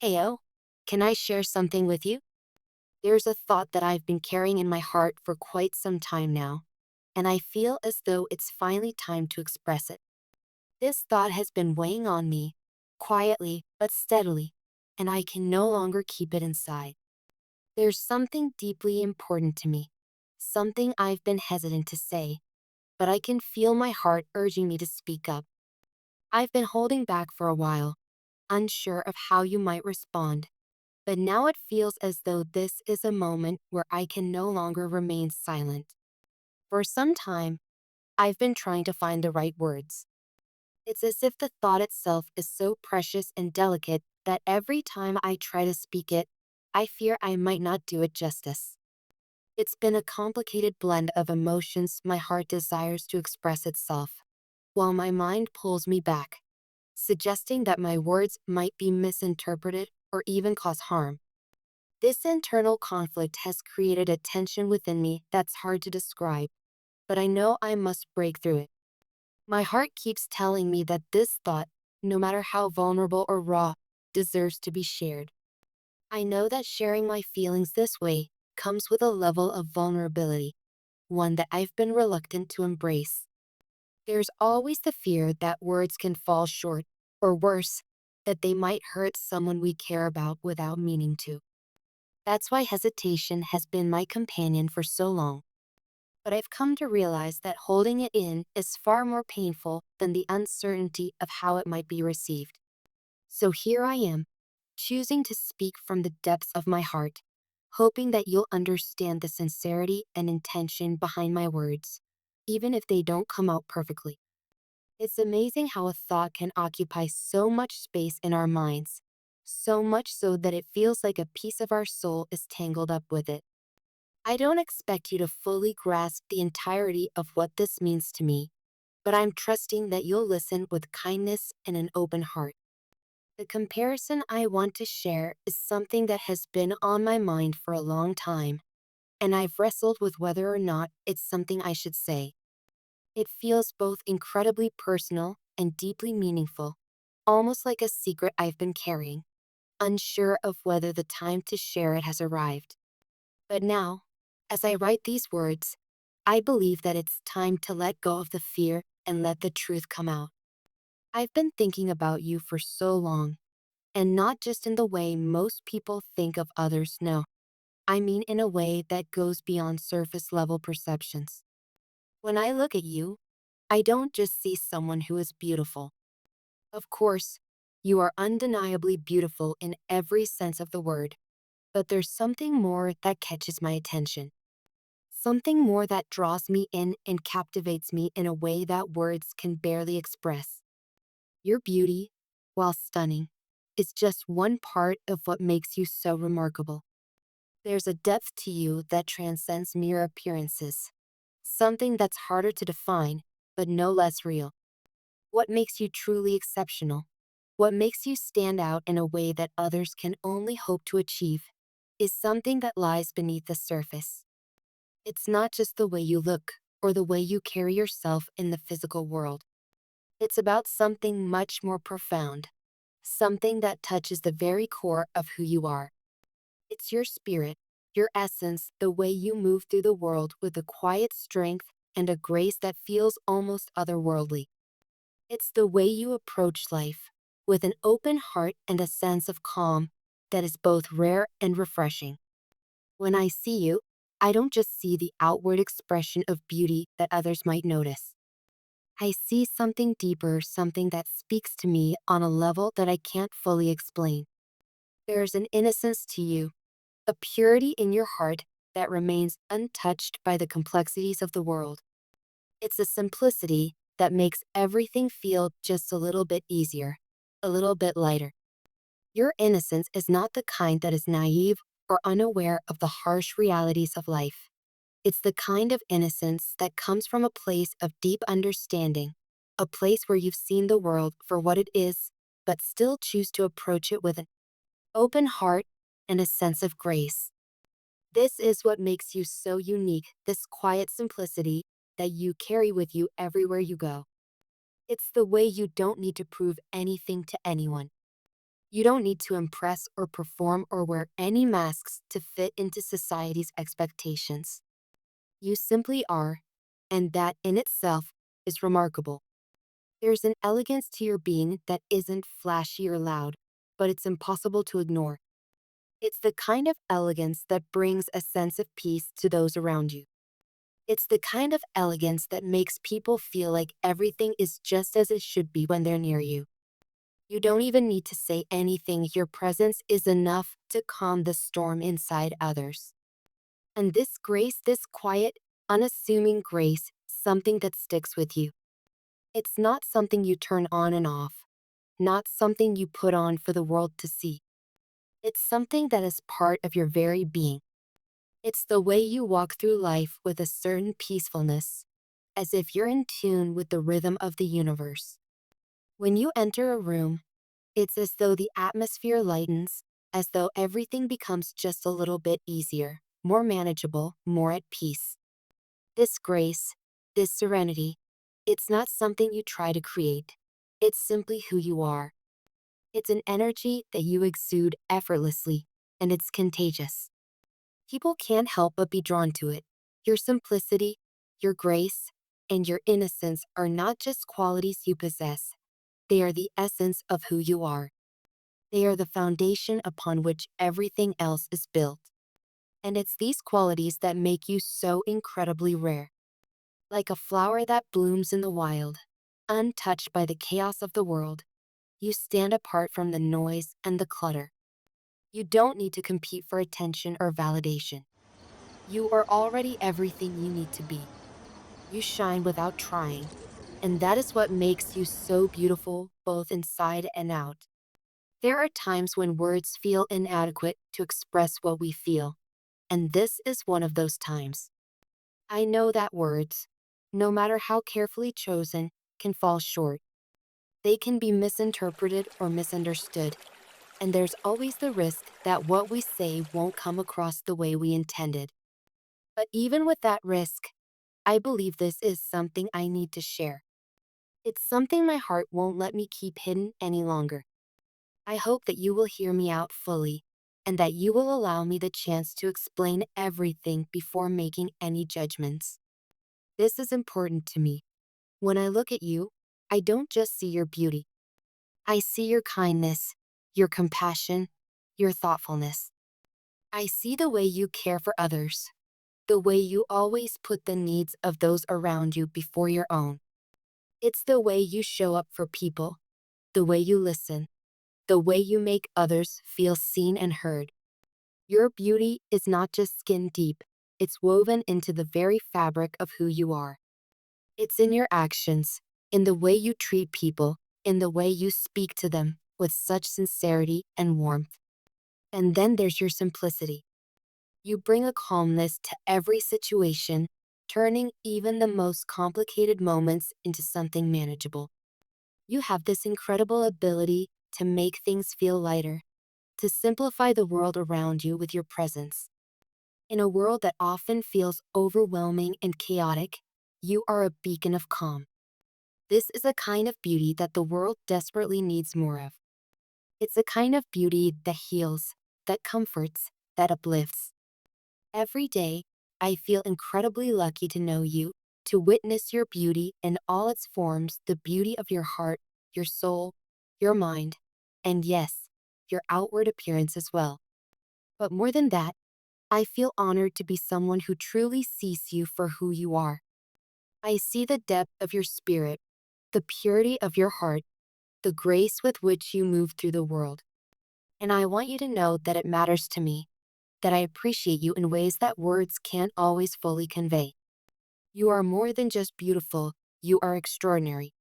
Heyo, can I share something with you? There's a thought that I've been carrying in my heart for quite some time now, and I feel as though it's finally time to express it. This thought has been weighing on me, quietly but steadily, and I can no longer keep it inside. There's something deeply important to me, something I've been hesitant to say, but I can feel my heart urging me to speak up. I've been holding back for a while, unsure of how you might respond. But now it feels as though this is a moment where I can no longer remain silent. For some time, I've been trying to find the right words. It's as if the thought itself is so precious and delicate that every time I try to speak it, I fear I might not do it justice. It's been a complicated blend of emotions my heart desires to express itself, while my mind pulls me back, suggesting that my words might be misinterpreted or even cause harm. This internal conflict has created a tension within me that's hard to describe, but I know I must break through it. My heart keeps telling me that this thought, no matter how vulnerable or raw, deserves to be shared. I know that sharing my feelings this way comes with a level of vulnerability, one that I've been reluctant to embrace. There's always the fear that words can fall short, or worse, that they might hurt someone we care about without meaning to. That's why hesitation has been my companion for so long. But I've come to realize that holding it in is far more painful than the uncertainty of how it might be received. So here I am, choosing to speak from the depths of my heart, hoping that you'll understand the sincerity and intention behind my words, even if they don't come out perfectly. It's amazing how a thought can occupy so much space in our minds, so much so that it feels like a piece of our soul is tangled up with it. I don't expect you to fully grasp the entirety of what this means to me, but I'm trusting that you'll listen with kindness and an open heart. The comparison I want to share is something that has been on my mind for a long time, and I've wrestled with whether or not it's something I should say. It feels both incredibly personal and deeply meaningful, almost like a secret I've been carrying, unsure of whether the time to share it has arrived. But now, as I write these words, I believe that it's time to let go of the fear and let the truth come out. I've been thinking about you for so long, and not just in the way most people think of others, no. I mean in a way that goes beyond surface level perceptions. When I look at you, I don't just see someone who is beautiful. Of course, you are undeniably beautiful in every sense of the word, but there's something more that catches my attention. Something more that draws me in and captivates me in a way that words can barely express. Your beauty, while stunning, is just one part of what makes you so remarkable. There's a depth to you that transcends mere appearances, something that's harder to define, but no less real. What makes you truly exceptional, what makes you stand out in a way that others can only hope to achieve, is something that lies beneath the surface. It's not just the way you look or the way you carry yourself in the physical world. It's about something much more profound, something that touches the very core of who you are. It's your spirit, your essence, the way you move through the world with a quiet strength and a grace that feels almost otherworldly. It's the way you approach life, with an open heart and a sense of calm that is both rare and refreshing. When I see you, I don't just see the outward expression of beauty that others might notice. I see something deeper, something that speaks to me on a level that I can't fully explain. There's an innocence to you, a purity in your heart that remains untouched by the complexities of the world. It's a simplicity that makes everything feel just a little bit easier, a little bit lighter. Your innocence is not the kind that is naive or unaware of the harsh realities of life. It's the kind of innocence that comes from a place of deep understanding, a place where you've seen the world for what it is, but still choose to approach it with an open heart and a sense of grace. This is what makes you so unique, this quiet simplicity that you carry with you everywhere you go. It's the way you don't need to prove anything to anyone. You don't need to impress or perform or wear any masks to fit into society's expectations. You simply are, and that in itself is remarkable. There's an elegance to your being that isn't flashy or loud, but it's impossible to ignore. It's the kind of elegance that brings a sense of peace to those around you. It's the kind of elegance that makes people feel like everything is just as it should be when they're near you. You don't even need to say anything, your presence is enough to calm the storm inside others. And this grace, this quiet, unassuming grace, something that sticks with you. It's not something you turn on and off, not something you put on for the world to see. It's something that is part of your very being. It's the way you walk through life with a certain peacefulness, as if you're in tune with the rhythm of the universe. When you enter a room, it's as though the atmosphere lightens, as though everything becomes just a little bit easier, more manageable, more at peace. This grace, this serenity, it's not something you try to create. It's simply who you are. It's an energy that you exude effortlessly, and it's contagious. People can't help but be drawn to it. Your simplicity, your grace, and your innocence are not just qualities you possess, they are the essence of who you are. They are the foundation upon which everything else is built. And it's these qualities that make you so incredibly rare. Like a flower that blooms in the wild, untouched by the chaos of the world, you stand apart from the noise and the clutter. You don't need to compete for attention or validation. You are already everything you need to be. You shine without trying, and that is what makes you so beautiful, both inside and out. There are times when words feel inadequate to express what we feel, and this is one of those times. I know that words, no matter how carefully chosen, can fall short. They can be misinterpreted or misunderstood, and there's always the risk that what we say won't come across the way we intended. But even with that risk, I believe this is something I need to share. It's something my heart won't let me keep hidden any longer. I hope that you will hear me out fully, and that you will allow me the chance to explain everything before making any judgments. This is important to me. When I look at you, I don't just see your beauty. I see your kindness, your compassion, your thoughtfulness. I see the way you care for others, the way you always put the needs of those around you before your own. It's the way you show up for people, the way you listen, the way you make others feel seen and heard. Your beauty is not just skin deep, it's woven into the very fabric of who you are. It's in your actions, in the way you treat people, in the way you speak to them with such sincerity and warmth. And then there's your simplicity. You bring a calmness to every situation, turning even the most complicated moments into something manageable. You have this incredible ability to make things feel lighter, to simplify the world around you with your presence. In a world that often feels overwhelming and chaotic, you are a beacon of calm. This is a kind of beauty that the world desperately needs more of. It's a kind of beauty that heals, that comforts, that uplifts. Every day, I feel incredibly lucky to know you, to witness your beauty in all its forms, the beauty of your heart, your soul, your mind, and yes, your outward appearance as well. But more than that, I feel honored to be someone who truly sees you for who you are. I see the depth of your spirit, the purity of your heart, the grace with which you move through the world. And I want you to know that it matters to me, that I appreciate you in ways that words can't always fully convey. You are more than just beautiful, you are extraordinary.